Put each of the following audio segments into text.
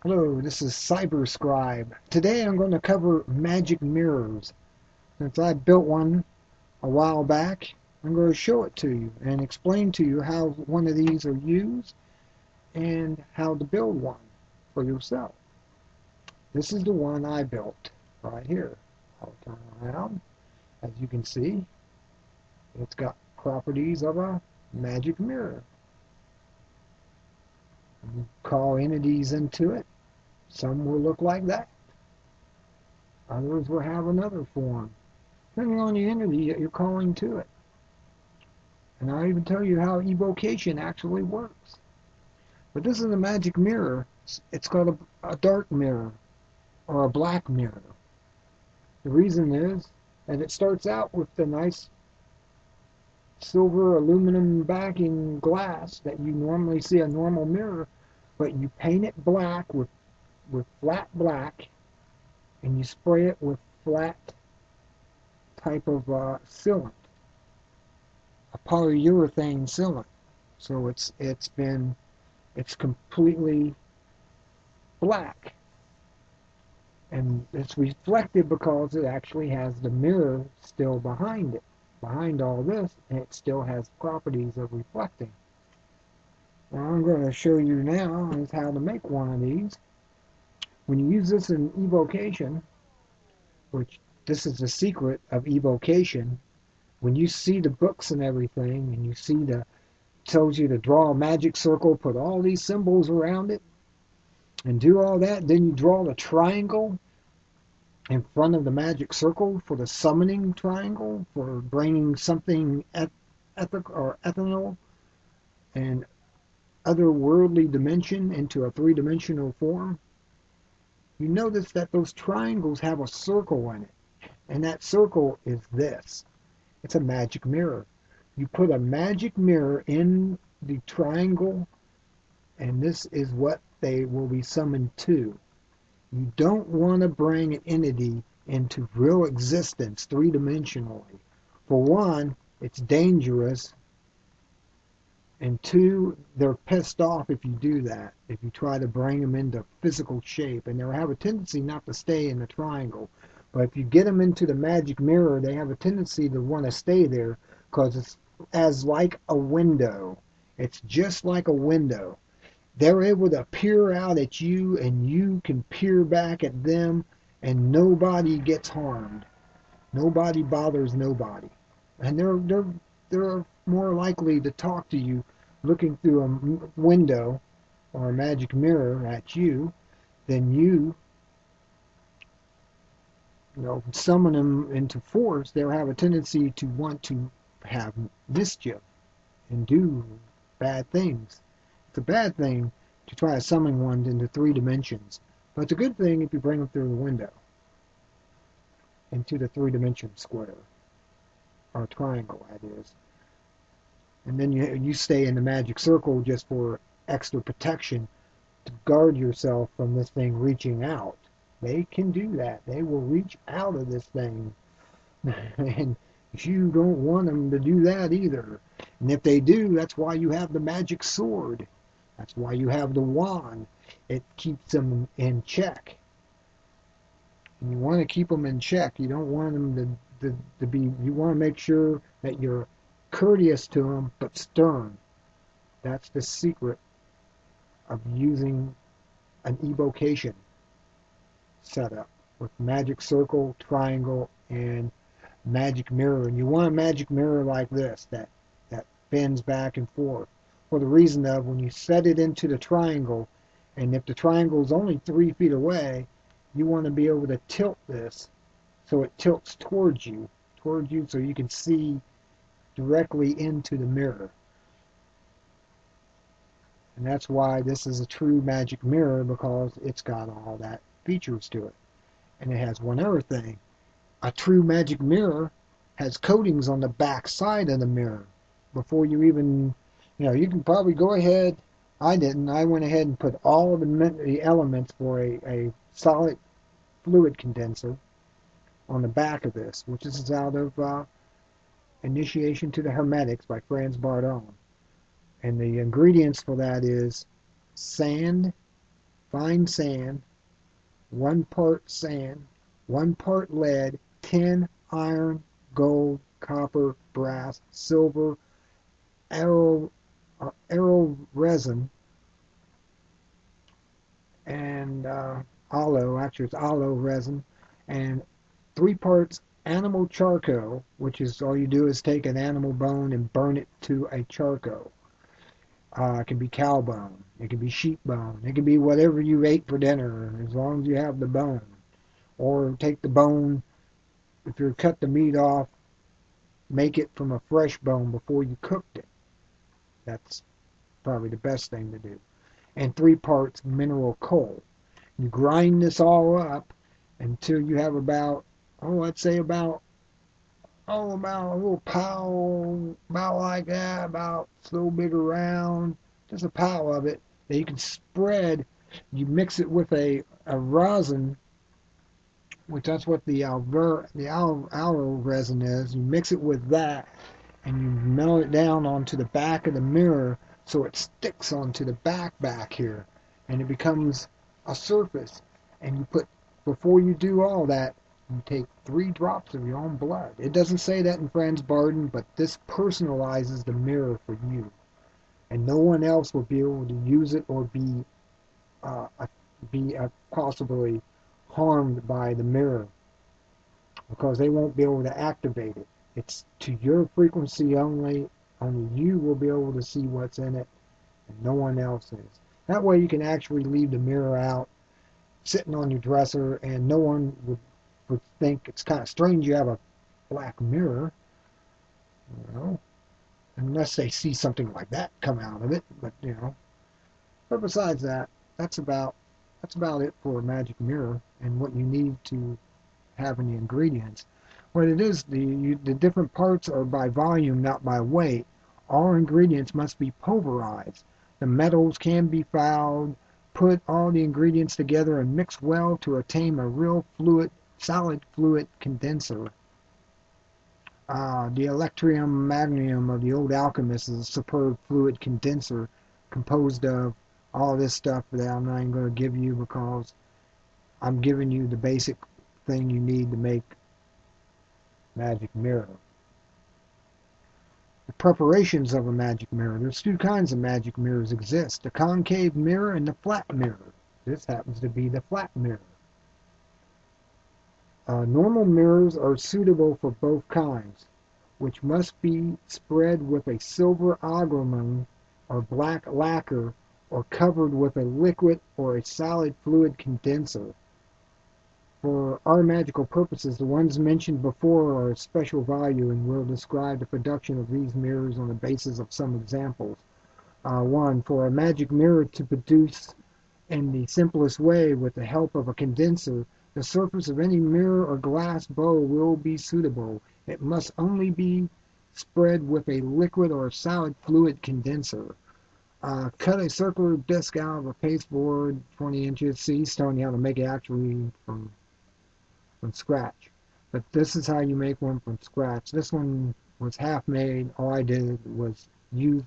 Hello, this is Cyberscribe. Today I'm going to cover magic mirrors. Since I built one a while back, I'm going to show it to you and explain to you how one of these are used and how to build one for yourself. This is the one I built right here. I'll turn around. As you can see, it's got properties of a magic mirror. You call entities into it. Some will look like that. Others will have another form, depending on the entity that you're calling to it. And I'll even tell you how evocation actually works. But this is a magic mirror. It's called a dark mirror or a black mirror. The reason is that it starts out with the nice silver aluminum backing glass that you normally see a normal mirror, but you paint it black with flat black, and you spray it with flat type of sealant, a polyurethane sealant. So it's completely black, and it's reflective because it actually has the mirror still behind it, behind all this, and it still has properties of reflecting. What I'm going to show you now is how to make one of these. When you use this in evocation, which this is the secret of evocation, when you see the books and everything, and you see tells you to draw a magic circle, put all these symbols around it, and do all that, then you draw the triangle in front of the magic circle for the summoning triangle, for bringing something ethic or ethanol and otherworldly dimension into a three-dimensional form. You notice that those triangles have a circle in it, and that circle is this. It's a magic mirror. You put a magic mirror in the triangle, and this is what they will be summoned to. You don't want to bring an entity into real existence three-dimensionally. For one, it's dangerous, and two, they're pissed off if you do that, if you try to bring them into physical shape, and they'll have a tendency not to stay in the triangle. But if you get them into the magic mirror, they have a tendency to want to stay there because it's as like a window. It's just like a window. They're able to peer out at you, and you can peer back at them, and nobody gets harmed. Nobody bothers nobody. And they're more likely to talk to you looking through a window or a magic mirror at you than you summon them into force. They'll have a tendency to want to have mischief and do bad things. It's a bad thing to try to summon one into three dimensions, but it's a good thing if you bring them through the window into the three-dimension square or triangle, that is. And then you stay in the magic circle just for extra protection to guard yourself from this thing reaching out. They can do that. They will reach out of this thing. And you don't want them to do that either. And if they do, that's why you have the magic sword. That's why you have the wand. It keeps them in check. And you want to keep them in check. You don't want them to be, you want to make sure that you're courteous to them, but stern. That's the secret of using an evocation setup with magic circle, triangle, and magic mirror. And you want a magic mirror like this that bends back and forth for the reason of when you set it into the triangle, and if the triangle is only 3 feet away, you want to be able to tilt this so it tilts towards you so you can see directly into the mirror. And that's why this is a true magic mirror, because it's got all that features to it. And it has one other thing. A true magic mirror has coatings on the back side of the mirror. Before you even, you can probably go ahead. I didn't. I went ahead and put all of the elements for a solid fluid condenser on the back of this, which is out of Initiation to the Hermetics by Franz Bardon. And the ingredients for that is sand, fine sand, 1 part sand, 1 part lead, tin, iron, gold, copper, brass, silver, arrow, arrow resin, and aloe, actually it's aloe resin, and 3 parts animal charcoal, which is all you do is take an animal bone and burn it to a charcoal. It can be cow bone, it can be sheep bone, it can be whatever you ate for dinner, as long as you have the bone. Or take the bone, if you cut the meat off, make it from a fresh bone before you cooked it. That's probably the best thing to do. And 3 parts mineral coal. You grind this all up until you have about, I'd say about a little pile, about like that, about so big around, just a pile of it that you can spread. You mix it with a rosin, which that's what the aloe resin is. You mix it with that, and you melt it down onto the back of the mirror so it sticks onto the back here, and it becomes a surface. And you put, before you do all that, you take 3 drops of your own blood. It doesn't say that in Franz Barden, but this personalizes the mirror for you. And no one else will be able to use it or be possibly harmed by the mirror, because they won't be able to activate it. It's to your frequency only. Only you will be able to see what's in it, and no one else is. That way you can actually leave the mirror out, sitting on your dresser, and no one would think it's kind of strange you have a black mirror, unless they see something like that come out of it. But besides that, that's about it for a Magick Mirror and what you need to have in the ingredients. What it is, the different parts are by volume, not by weight. All ingredients must be pulverized. The metals can be fouled. Put all the ingredients together and mix well to attain a real solid fluid condenser. The electrium magnum of the old alchemist is a superb fluid condenser composed of all this stuff that I'm not even going to give you, because I'm giving you the basic thing you need to make Magick Mirror. The preparations of a Magick Mirror. There's 2 kinds of Magick Mirrors exist: the concave mirror and the flat mirror. This happens to be the flat mirror. Normal mirrors are suitable for both kinds, which must be spread with a silver agamemnon or black lacquer, or covered with a liquid or a solid fluid condenser. For our magical purposes, the ones mentioned before are of special value, and we'll describe the production of these mirrors on the basis of some examples. 1. For a Magick Mirror to produce in the simplest way with the help of a condenser, the surface of any mirror or glass bowl will be suitable. It must only be spread with a liquid or solid fluid condenser. Cut a circular disc out of a pasteboard 20 inches. See, he's telling you how to make it actually from scratch. But this is how you make one from scratch. This one was half made. All I did was use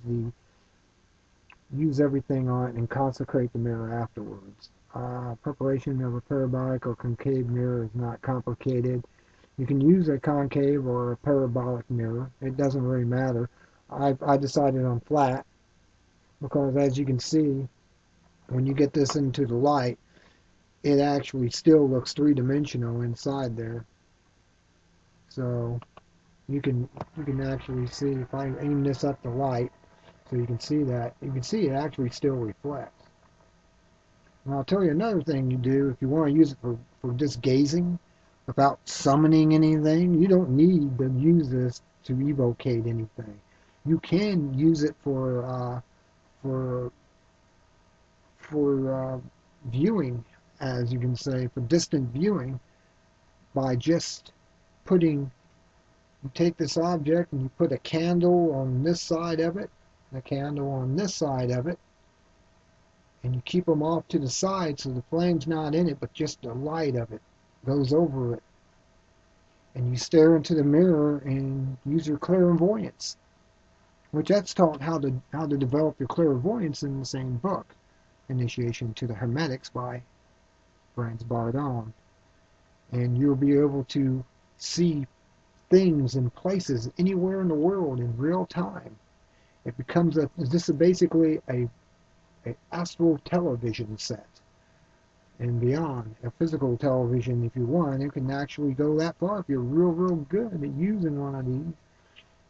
everything on it and consecrate the mirror afterwards. Preparation of a parabolic or concave mirror is not complicated. You can use a concave or a parabolic mirror. It doesn't really matter. I decided on flat, because as you can see, when you get this into the light, it actually still looks 3-dimensional inside there. So you can actually see, if I aim this up the light, so you can see that, you can see it actually still reflects. And I'll tell you another thing you do if you want to use it for just gazing without summoning anything. You don't need to use this to evocate anything. You can use it for viewing, as you can say, for distant viewing, by just you take this object and you put a candle on this side of it, and a candle on this side of it, and you keep them off to the side so the flame's not in it, but just the light of it goes over it. And you stare into the mirror and use your clairvoyance, which that's taught how to develop your clairvoyance in the same book. Initiation to the Hermetics by Franz Bardon. And you'll be able to see things and places anywhere in the world in real time. It becomes this is basically a astral television set and beyond. A physical television, if you want, it can actually go that far. If you're real good at using one of these,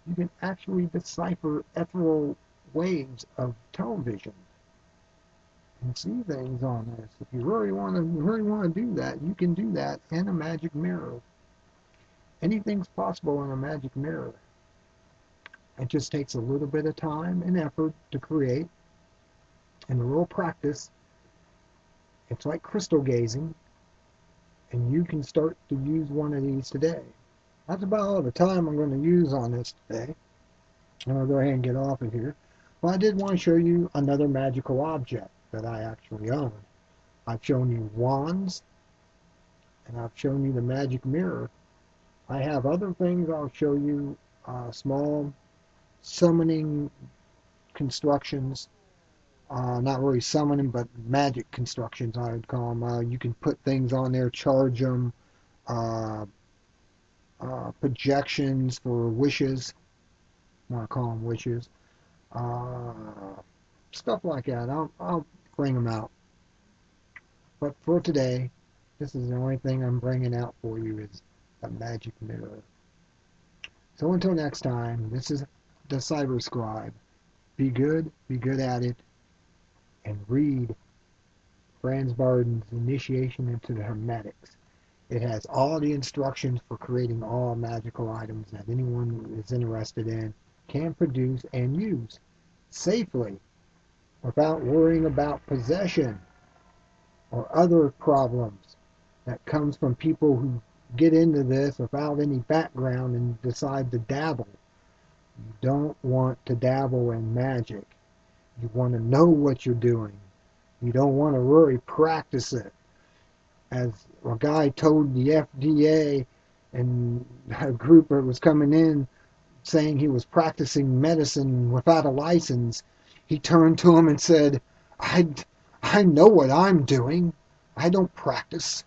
you can actually decipher ethereal waves of television and see things on this. If you really want to do that, you can do that in a Magick Mirror. Anything's possible in a Magick Mirror. It just takes a little bit of time and effort to create, and a little practice. It's like crystal gazing, and you can start to use one of these today. That's about all the time I'm going to use on this today. I'm going to go ahead and get off of here. Well, I did want to show you another magical object that I actually own. I've shown you wands, and I've shown you the Magick Mirror. I have other things I'll show you, small summoning constructions. Not really summoning, but magic constructions, I would call them. You can put things on there, charge them, projections for wishes. I want to call them wishes. Stuff like that. I'll bring them out. But for today, this is the only thing I'm bringing out for you is the Magick Mirror. So until next time, this is the Cyber Scribe. Be good at it, and read Franz Bardon's Initiation into the Hermetics. It has all the instructions for creating all magical items that anyone is interested in can produce and use safely without worrying about possession or other problems that comes from people who get into this without any background and decide to dabble. You don't want to dabble in magic. You want to know what you're doing. You don't want to really practice it. As a guy told the FDA and a group that was coming in saying he was practicing medicine without a license, he turned to him and said, I know what I'm doing. I don't practice.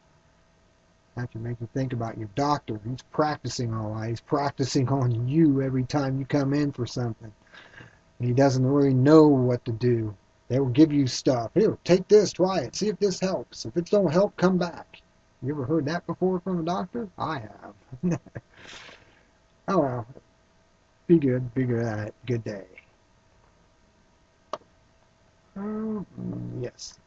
That should make you think about your doctor. He's practicing all that. He's practicing on you every time you come in for something. And he doesn't really know what to do. They will give you stuff. Here, take this, try it, see if this helps. If it don't help, come back. You ever heard that before from a doctor? I have. Oh well. Be good at it. Good day. Yes.